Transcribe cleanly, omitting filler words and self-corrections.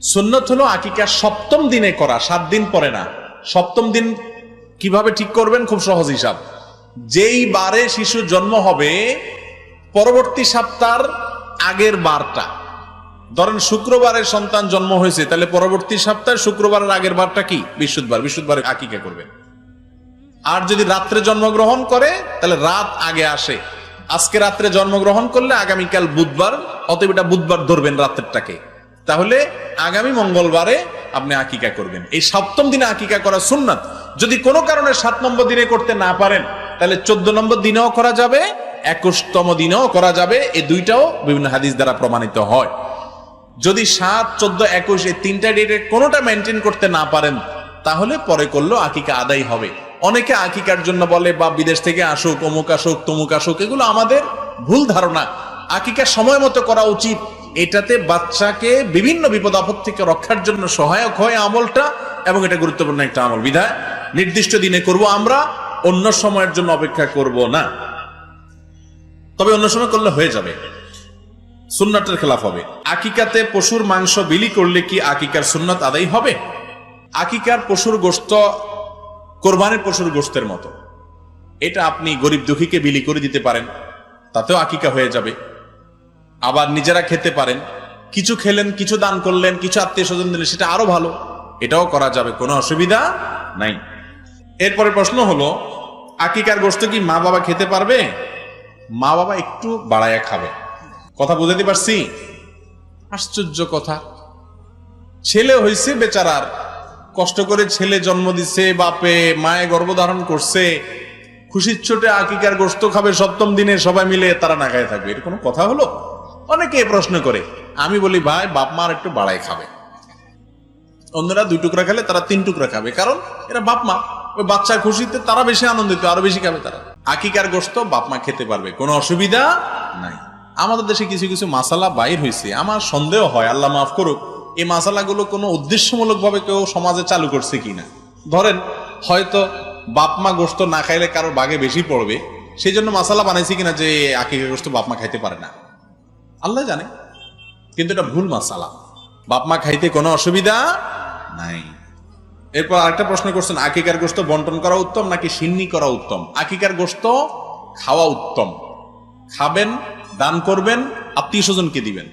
সুন্নত হলো আকিকা সপ্তম দিনে করা, 7 দিন পরে না। সপ্তম দিন কিভাবে ঠিক করবেন? খুব সহজ হিসাব। যেই বারে শিশু জন্ম হবে পরবর্তী সপ্তাহের আগের বারটা, ধরেন শুক্রবারে সন্তান জন্ম হয়েছে, তাহলে পরবর্তী সপ্তাহে শুক্রবারের আগের বারটা কি? বৃহস্পতিবার। বৃহস্পতিবারে আকিকা করবেন। আর যদি রাত্রে জন্মগ্রহণ করে তাহলে রাত আগে আসে। আজকে রাত্রে জন্মগ্রহণ করলে আগামীকাল বুধবার, অতএব এটা বুধবার ধরবেন রাত্রেরটাকে, তাহলে আগামী মঙ্গলবারে আপনি আকিকা করবেন। এই সপ্তম দিনে আকিকা করা সুন্নাত। যদি কোনো কারণে 7 নম্বর দিনে করতে না পারেন তাহলে 14 নম্বর দিনেও করা যাবে, 21তম দিনেও করা যাবে। এই দুইটাও বিভিন্ন হাদিস দ্বারা প্রমাণিত হয়। যদি 7, 14, 21 এই তিনটা ডেটে কোনোটা মেনটেন করতে না পারেন তাহলে পরে করলেও আকিকা আদায় হবে। অনেকে আকিকার জন্য বলে বা বিদেশ থেকে আসুক, অমুক আসুক, তমুক আসুক, এগুলো আমাদের ভুল ধারণা। আকিকা সময় মতো করা উচিত। এটাতে বাচ্চাকে বিভিন্ন বিপদ আপদ থেকে রক্ষার জন্য সহায়ক হয় আমলটা, এবং এটা গুরুত্বপূর্ণ একটা আমল। বিধায় নির্দিষ্ট দিনে করব আমরা, অন্য সময়ের জন্য অপেক্ষা করব না। তবে অন্য সময় করলে হয়ে যাবে, সুন্নাতের খেলাফ হবে। আকিকাতে পশুর মাংস বিলি করলে কি আকিকার সুন্নাত আদায় হবে? আকিকার পশুর গোশত কোরবানির পশুর গোশতের মতো। এটা আপনি গরিব দুঃখীকে বিলি করে দিতে পারেন, তাতেও আকিকা হয়ে যাবে। আবার নিজেরা খেতে পারেন, কিছু খেলেন, কিছু দান করলেন, কিছু আত্মীয় স্বজন দিলেন, সেটা আরো ভালো, এটাও করা যাবে, কোনো অসুবিধা নাই। এরপরে প্রশ্ন হলো, আকিকার গোশত কি মা বাবা খেতে পারবে? মা বাবা একটু বাড়ায়া খাবে। কথা বুঝাতে পারছি? আশ্চর্য কথা। ছেলে হইছে বেচারার, কষ্ট করে ছেলে জন্ম দিছে, বাপে মায়ে গর্ভধারণ করছে, খুশির ছোটে আকিকার গোশত খাবে সপ্তম দিনে, সবাই মিলে তারা না খায় থাকবে, এর কোনো কথা হলো? অনেকে প্রশ্ন করে। আমি বলি ভাই, বাপ মা একটু বাড়াই খাবে। অন্যরা 2 টুকরা খেলে তারা 3 টুকরা খাবে, কারণ এরা বাপ মা, ওই বাচ্চার খুশিতে তারা বেশি আনন্দিত, আরো বেশি খাবে তারা। আকিকার গোশত বাপ মা খেতে পারবে, কোনো অসুবিধা নাই। আমাদের দেশে কিছু কিছু মাসালা বাইর হয়েছে, আমার সন্দেহ হয়, আল্লাহ মাফ করুক, এই মাসালাগুলো কোনো উদ্দেশ্যমূলক ভাবে কেউ সমাজে চালু করছে কিনা। ধরেন হয়তো বাপ মা গোশত না খাইলে কারোর ভাগে বেশি পড়বে, সেই জন্য মাসালা বানাইছে কিনা যে আকিকার গোশত বাপ মা খাইতে পারে না, আল্লাহ জানে। কিন্তু এটা ভুল মাসালা, বাপ মা খাইতে কোনো অসুবিধা নাই। এরপর আরেকটা প্রশ্ন করছেন, আকিকার গোশত বন্টন করা উত্তম নাকি সিন্নি করা উত্তম? আকিকার গোশত খাওয়া উত্তম। খাবেন, দান করবেন, আত্মীয় স্বজনকে দিবেন।